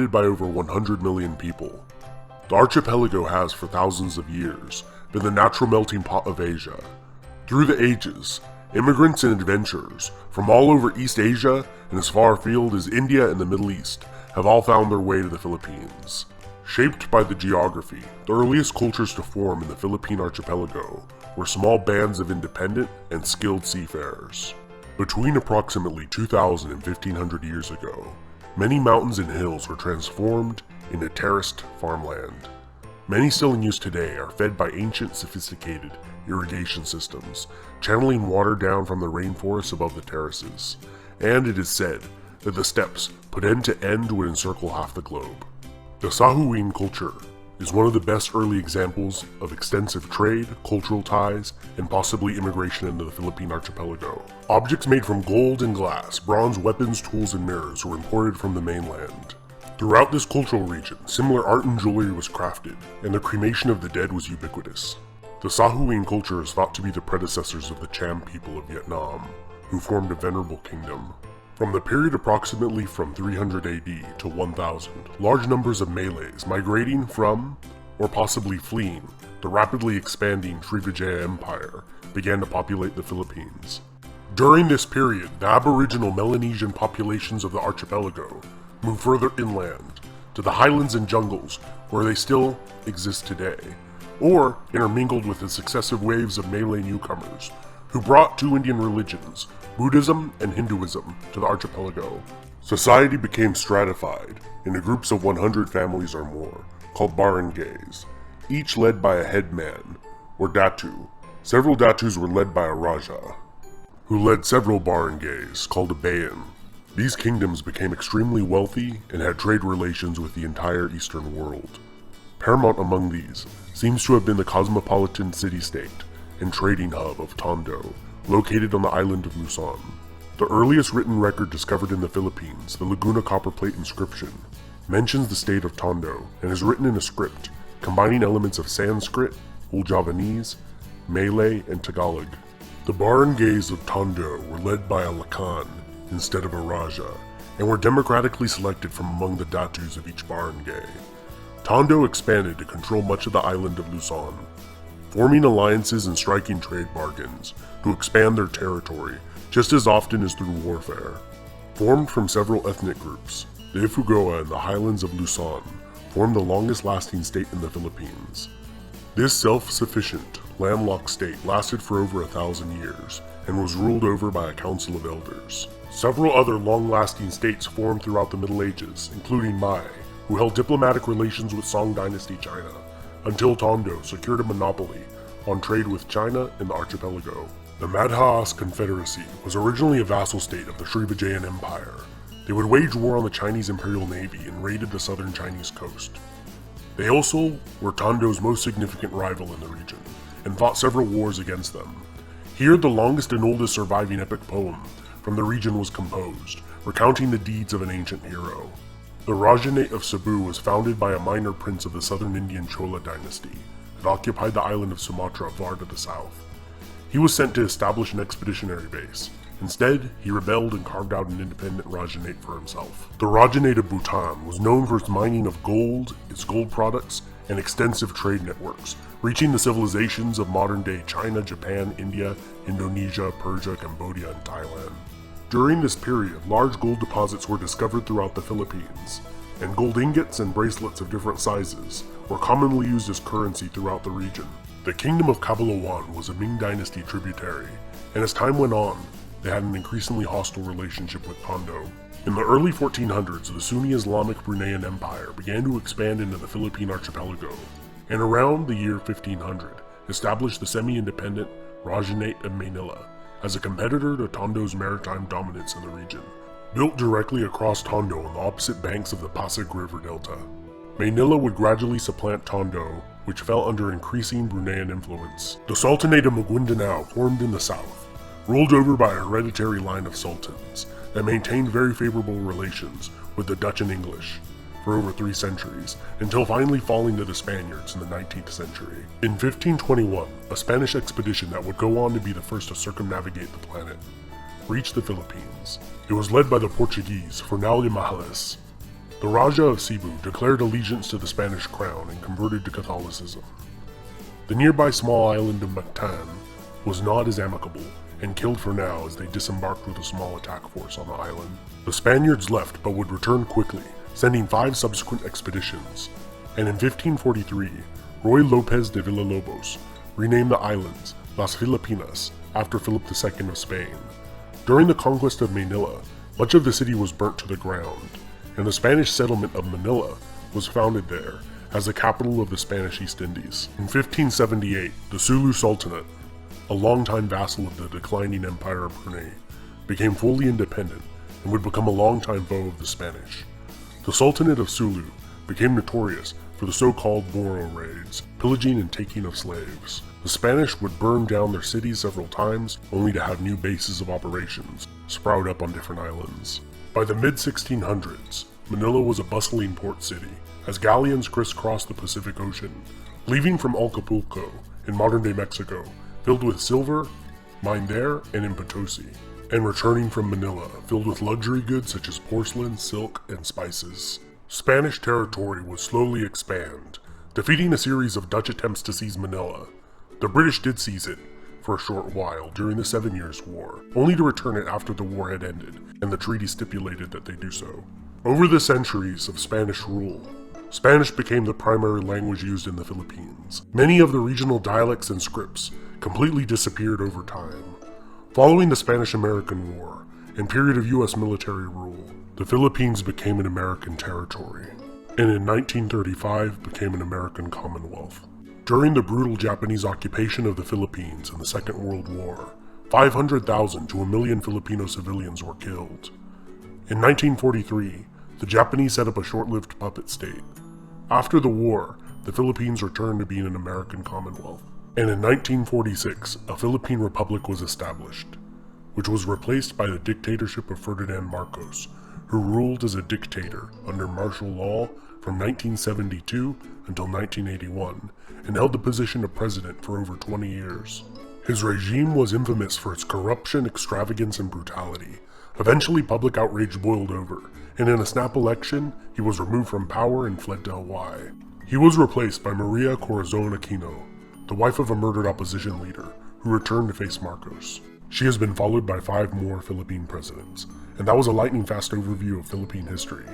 inhabited by over 100 million people. The archipelago has, for thousands of years, been the natural melting pot of Asia. Through the ages, immigrants and adventurers from all over East Asia and as far afield as India and the Middle East have all found their way to the Philippines. Shaped by the geography, the earliest cultures to form in the Philippine archipelago were small bands of independent and skilled seafarers. Between approximately 2,000 and 1,500 years ago, many mountains and hills were transformed into terraced farmland. Many still in use today are fed by ancient sophisticated irrigation systems, channeling water down from the rainforests above the terraces, and it is said that the steppes put end to end would encircle half the globe. The Sahuin Culture is one of the best early examples of extensive trade, cultural ties, and possibly immigration into the Philippine archipelago. Objects made from gold and glass, bronze weapons, tools, and mirrors were imported from the mainland. Throughout this cultural region, similar art and jewelry was crafted, and the cremation of the dead was ubiquitous. The Saahuween Culture is thought to be the predecessors of the Cham people of Vietnam, who formed a venerable kingdom. From the period approximately from 300 AD to 1000, large numbers of Malays migrating from, or possibly fleeing, the rapidly expanding Srivijaya Empire began to populate the Philippines. During this period, the aboriginal Melanesian populations of the archipelago moved further inland, to the highlands and jungles where they still exist today, or intermingled with the successive waves of Malay newcomers who brought two Indian religions, Buddhism and Hinduism, to the archipelago. Society became stratified into groups of 100 families or more, called barangays, each led by a headman, or datu. Several datus were led by a raja, who led several barangays, called a bayan. These kingdoms became extremely wealthy and had trade relations with the entire Eastern world. Paramount among these seems to have been the cosmopolitan city-state and trading hub of Tondo, located on the island of Luzon. The earliest written record discovered in the Philippines, the Laguna copperplate inscription, mentions the state of Tondo and is written in a script combining elements of Sanskrit, Old Javanese, Malay, and Tagalog. The barangays of Tondo were led by a lakan instead of a raja, and were democratically selected from among the datus of each barangay. Tondo expanded to control much of the island of Luzon, forming alliances and striking trade bargains to expand their territory just as often as through warfare. Formed from several ethnic groups, the Ifugao and the highlands of Luzon formed the longest lasting state in the Philippines. This self-sufficient, landlocked state lasted for over 1,000 years and was ruled over by a council of elders. Several other long-lasting states formed throughout the Middle Ages, including Mai, who held diplomatic relations with Song Dynasty China, until Tondo secured a monopoly on trade with China and the archipelago. The Madhas Confederacy was originally a vassal state of the Srivijayan Empire. They would wage war on the Chinese Imperial Navy and raided the southern Chinese coast. They also were Tondo's most significant rival in the region, and fought several wars against them. Here the longest and oldest surviving epic poem from the region was composed, recounting the deeds of an ancient hero. The Rajyanai of Cebu was founded by a minor prince of the southern Indian Chola dynasty that occupied the island of Sumatra far to the south. He was sent to establish an expeditionary base. Instead, he rebelled and carved out an independent Rajyanate for himself. The Rajyanate of Bhutan was known for its mining of gold, its gold products, and extensive trade networks, reaching the civilizations of modern-day China, Japan, India, Indonesia, Persia, Cambodia, and Thailand. During this period, large gold deposits were discovered throughout the Philippines, and gold ingots and bracelets of different sizes were commonly used as currency throughout the region. The kingdom of Cabalawan was a Ming dynasty tributary, and as time went on, they had an increasingly hostile relationship with Tondo. In the early 1400s, the Sunni Islamic Bruneian Empire began to expand into the Philippine archipelago, and around the year 1500, established the semi-independent Rajyanate of Manila as a competitor to Tondo's maritime dominance in the region. Built directly across Tondo on the opposite banks of the Pasig River Delta, Manila would gradually supplant Tondo, which fell under increasing Bruneian influence. The Sultanate of Maguindanao formed in the south, ruled over by a hereditary line of sultans that maintained very favorable relations with the Dutch and English for over 3 centuries, until finally falling to the Spaniards in the 19th century. In 1521, a Spanish expedition that would go on to be the first to circumnavigate the planet reached the Philippines. It was led by the Portuguese Fernão de Magalhães. The Raja of Cebu declared allegiance to the Spanish crown and converted to Catholicism. The nearby small island of Mactan was not as amicable and killed for now as they disembarked with a small attack force on the island. The Spaniards left but would return quickly, sending 5 subsequent expeditions, and in 1543, Ruy Lopez de Villalobos renamed the islands Las Filipinas after Philip II of Spain. During the conquest of Manila, much of the city was burnt to the ground, and the Spanish settlement of Manila was founded there as the capital of the Spanish East Indies. In 1578, the Sulu Sultanate, a longtime vassal of the declining Empire of Brunei, became fully independent and would become a longtime foe of the Spanish. The Sultanate of Sulu became notorious for the so-called Moro raids, pillaging and taking of slaves. The Spanish would burn down their cities several times, only to have new bases of operations sprout up on different islands. By the mid-1600s, Manila was a bustling port city, as galleons crisscrossed the Pacific Ocean, leaving from Acapulco in modern-day Mexico, filled with silver, mined there and in Potosi, and returning from Manila, filled with luxury goods such as porcelain, silk, and spices. Spanish territory would slowly expand, defeating a series of Dutch attempts to seize Manila. The British did seize it for a short while during the 7 Years' War, only to return it after the war had ended, and the treaty stipulated that they do so. Over the centuries of Spanish rule, Spanish became the primary language used in the Philippines. Many of the regional dialects and scripts completely disappeared over time. Following the Spanish-American War and period of U.S. military rule, the Philippines became an American territory, and in 1935 became an American Commonwealth. During the brutal Japanese occupation of the Philippines in the Second World War, 500,000 to 1 million Filipino civilians were killed. In 1943, the Japanese set up a short-lived puppet state. After the war, the Philippines returned to being an American Commonwealth. And in 1946, a Philippine Republic was established, which was replaced by the dictatorship of Ferdinand Marcos, who ruled as a dictator under martial law from 1972 until 1981, and held the position of president for over 20 years. His regime was infamous for its corruption, extravagance, and brutality. Eventually, public outrage boiled over, and in a snap election, he was removed from power and fled to Hawaii. He was replaced by Maria Corazon Aquino, the wife of a murdered opposition leader, who returned to face Marcos. She has been followed by 5 more Philippine presidents, and that was a lightning-fast overview of Philippine history.